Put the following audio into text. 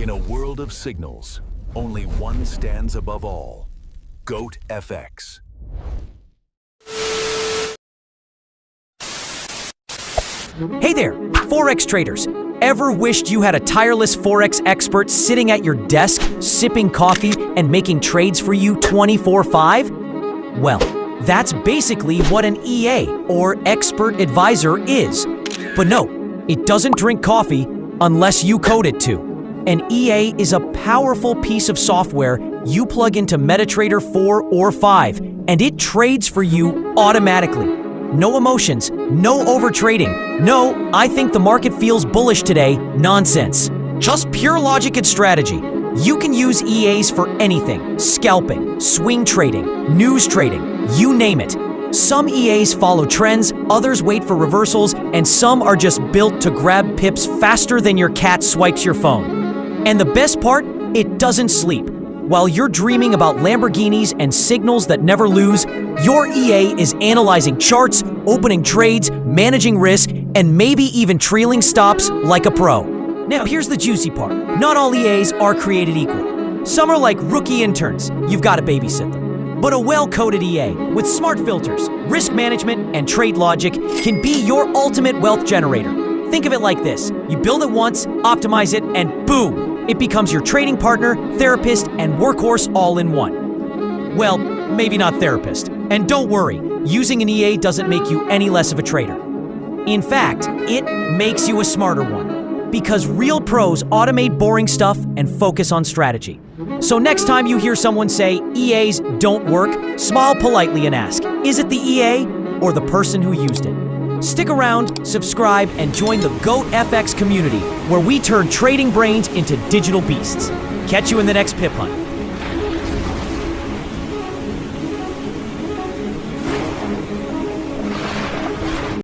In a world of signals, only one stands above all. GOATFX. Hey there, Forex traders. Ever wished you had a tireless Forex expert sitting at your desk, sipping coffee and making trades for you 24/5? Well, that's basically what an EA, or expert advisor, is. But no, it doesn't drink coffee unless you code it to. An EA is a powerful piece of software you plug into MetaTrader 4 or 5, and it trades for you automatically. No emotions, no overtrading, no, I think the market feels bullish today, nonsense. Just pure logic and strategy. You can use EAs for anything: scalping, swing trading, news trading, you name it. Some EAs follow trends, others wait for reversals, and some are just built to grab pips faster than your cat swipes your phone. And the best part, it doesn't sleep. While you're dreaming about Lamborghinis and signals that never lose, your EA is analyzing charts, opening trades, managing risk, and maybe even trailing stops like a pro. Now, here's the juicy part. Not all EAs are created equal. Some are like rookie interns. You've got to babysit them. But a well-coded EA with smart filters, risk management, and trade logic can be your ultimate wealth generator. Think of it like this. You build it once, optimize it, and boom! It becomes your trading partner, therapist, and workhorse all in one. Well, maybe not therapist. And don't worry, using an EA doesn't make you any less of a trader. In fact, it makes you a smarter one. Because real pros automate boring stuff and focus on strategy. So next time you hear someone say EAs don't work, smile politely and ask, is it the EA or the person who used it? Stick around, subscribe, and join the GOATFX community, where we turn trading brains into digital beasts. Catch you in the next Pip Hunt.